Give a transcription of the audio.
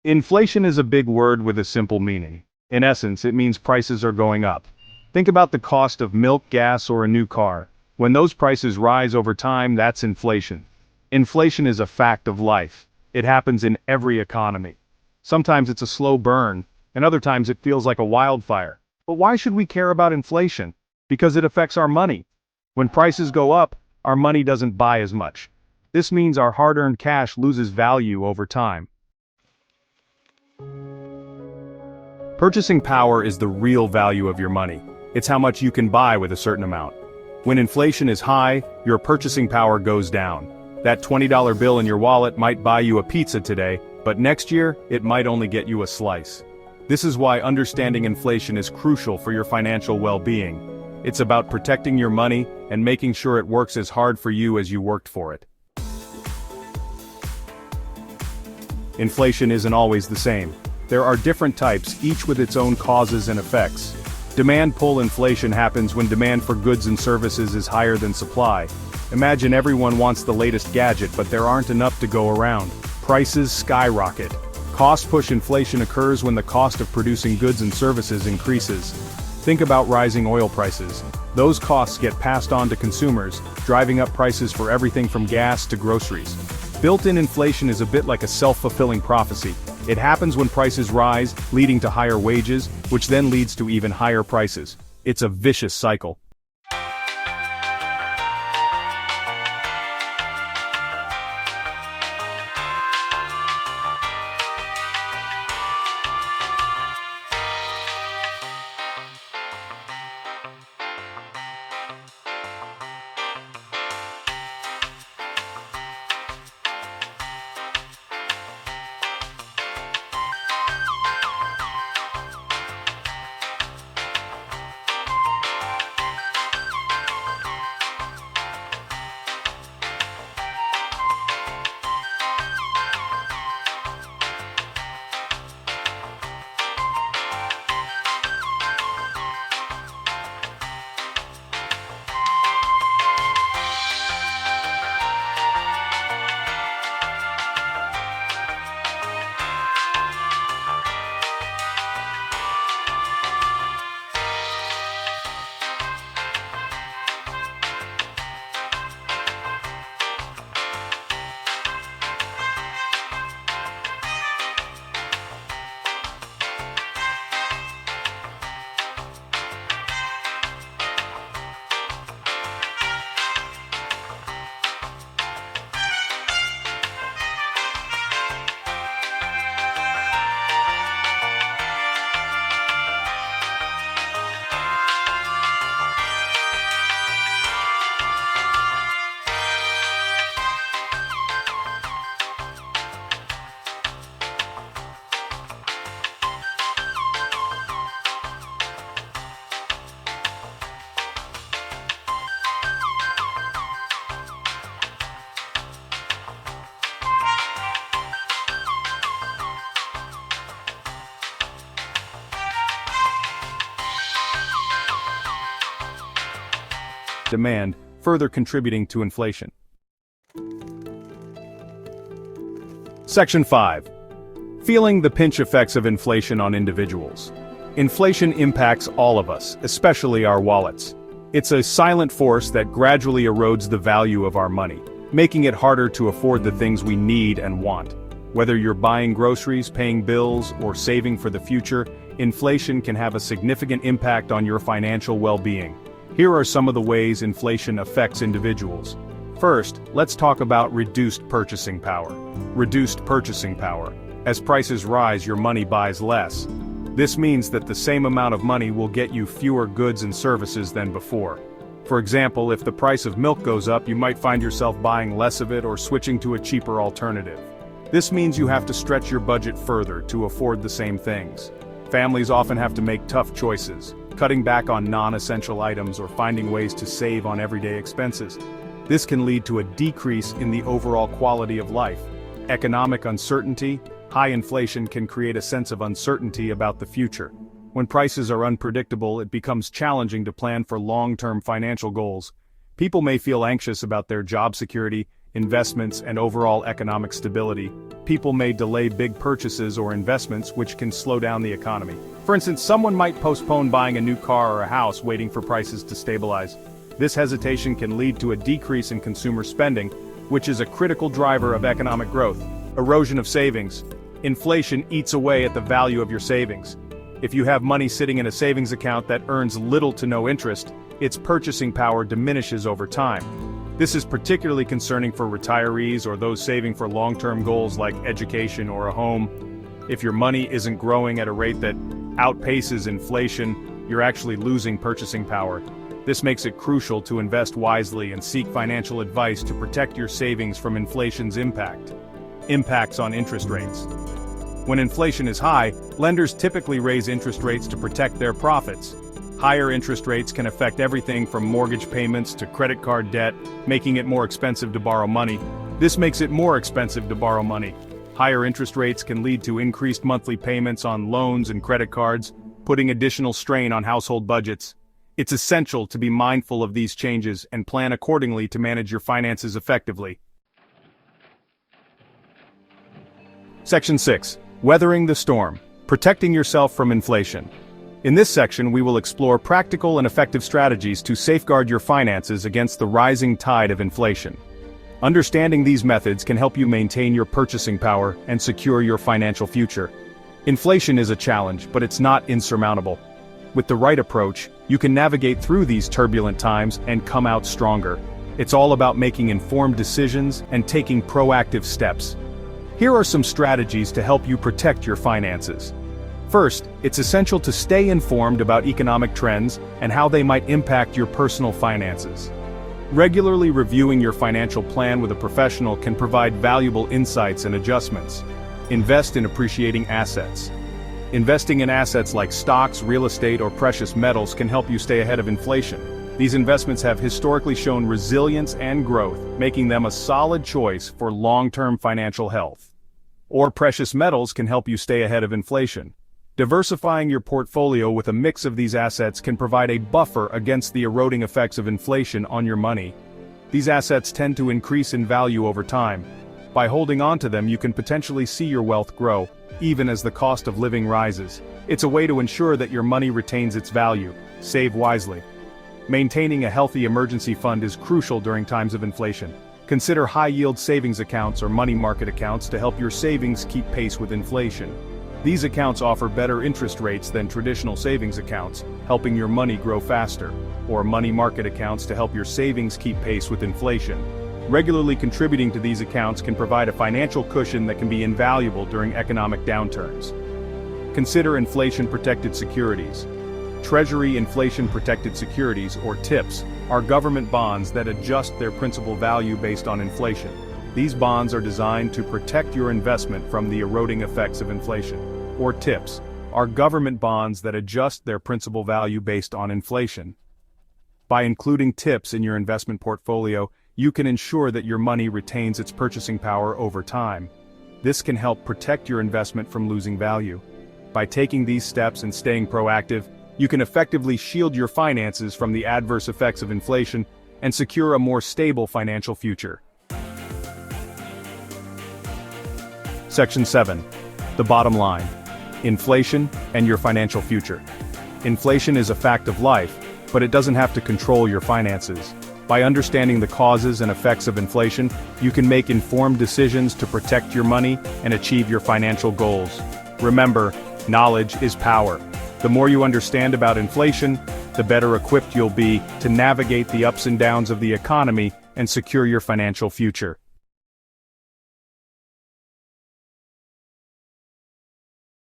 Inflation is a big word with a simple meaning. In essence, it means prices are going up. Think about the cost of milk, gas, or a new car. When those prices rise over time, that's inflation. Inflation is a fact of life. It happens in every economy. Sometimes it's a slow burn, and other times it feels like a wildfire. But why should we care about inflation? Because it affects our money. When prices go up, our money doesn't buy as much. This means our hard-earned cash loses value over time. Purchasing power is the real value of your money. It's how much you can buy with a certain amount. When inflation is high, your purchasing power goes down. That $20 bill in your wallet might buy you a pizza today, but next year, it might only get you a slice. This is why understanding inflation is crucial for your financial well-being. It's about protecting your money and making sure it works as hard for you as you worked for it. Inflation isn't always the same. There are different types, each with its own causes and effects. Demand pull inflation happens when demand for goods and services is higher than supply. Imagine everyone wants the latest gadget, but there aren't enough to go around. Prices skyrocket. Cost push inflation occurs when the cost of producing goods and services increases. Think about rising oil prices. Those costs get passed on to consumers, driving up prices for everything from gas to groceries. Built-in inflation is a bit like a self-fulfilling prophecy. It happens when prices rise, leading to higher wages, which then leads to even higher prices. It's a vicious cycle. Demand, further contributing to inflation. Section 5. Feeling the pinch effects of inflation on individuals. Inflation impacts all of us, especially our wallets. It's a silent force that gradually erodes the value of our money, making it harder to afford the things we need and want. Whether you're buying groceries, paying bills, or saving for the future, inflation can have a significant impact on your financial well-being. Here are some of the ways inflation affects individuals. First, let's talk about reduced purchasing power. Reduced purchasing power. As prices rise, your money buys less. This means that the same amount of money will get you fewer goods and services than before. For example, if the price of milk goes up, you might find yourself buying less of it or switching to a cheaper alternative. This means you have to stretch your budget further to afford the same things. Families often have to make tough choices, cutting back on non-essential items or finding ways to save on everyday expenses. This can lead to a decrease in the overall quality of life. Economic uncertainty, high inflation can create a sense of uncertainty about the future. When prices are unpredictable, it becomes challenging to plan for long-term financial goals. People may feel anxious about their job security, investments, and overall economic stability, people may delay big purchases or investments which can slow down the economy. For instance, someone might postpone buying a new car or a house waiting for prices to stabilize. This hesitation can lead to a decrease in consumer spending, which is a critical driver of economic growth. Erosion of savings. Inflation eats away at the value of your savings. If you have money sitting in a savings account that earns little to no interest, its purchasing power diminishes over time. This is particularly concerning for retirees or those saving for long-term goals like education or a home. If your money isn't growing at a rate that outpaces inflation, you're actually losing purchasing power. This makes it crucial to invest wisely and seek financial advice to protect your savings from inflation's impact. Impacts on interest rates. When inflation is high, lenders typically raise interest rates to protect their profits. Higher interest rates can affect everything from mortgage payments to credit card debt, making it more expensive to borrow money. This makes it more expensive to borrow money. Higher interest rates can lead to increased monthly payments on loans and credit cards, putting additional strain on household budgets. It's essential to be mindful of these changes and plan accordingly to manage your finances effectively. Section 6. Weathering the storm. Protecting yourself from inflation. In this section, we will explore practical and effective strategies to safeguard your finances against the rising tide of inflation. Understanding these methods can help you maintain your purchasing power and secure your financial future. Inflation is a challenge, but it's not insurmountable. With the right approach, you can navigate through these turbulent times and come out stronger. It's all about making informed decisions and taking proactive steps. Here are some strategies to help you protect your finances. First, it's essential to stay informed about economic trends and how they might impact your personal finances. Regularly reviewing your financial plan with a professional can provide valuable insights and adjustments. Invest in appreciating assets. Investing in assets like stocks, real estate, or precious metals can help you stay ahead of inflation. These investments have historically shown resilience and growth, making them a solid choice for long-term financial health. Or precious metals can help you stay ahead of inflation. Diversifying your portfolio with a mix of these assets can provide a buffer against the eroding effects of inflation on your money. These assets tend to increase in value over time. By holding on to them, you can potentially see your wealth grow, even as the cost of living rises. It's a way to ensure that your money retains its value. Save wisely. Maintaining a healthy emergency fund is crucial during times of inflation. Consider high-yield savings accounts or money market accounts to help your savings keep pace with inflation. These accounts offer better interest rates than traditional savings accounts, helping your money grow faster, or money market accounts to help your savings keep pace with inflation. Regularly contributing to these accounts can provide a financial cushion that can be invaluable during economic downturns. Consider inflation-protected securities. Treasury inflation-protected securities, or TIPS, are government bonds that adjust their principal value based on inflation. These bonds are designed to protect your investment from the eroding effects of inflation. Or TIPS are government bonds that adjust their principal value based on inflation. By including TIPS in your investment portfolio, you can ensure that your money retains its purchasing power over time. This can help protect your investment from losing value. By taking these steps and staying proactive, you can effectively shield your finances from the adverse effects of inflation and secure a more stable financial future. Section 7. The bottom line. Inflation and your financial future. Inflation is a fact of life, but it doesn't have to control your finances. By understanding the causes and effects of inflation, you can make informed decisions to protect your money and achieve your financial goals. Remember, knowledge is power. The more you understand about inflation, the better equipped you'll be to navigate the ups and downs of the economy and secure your financial future.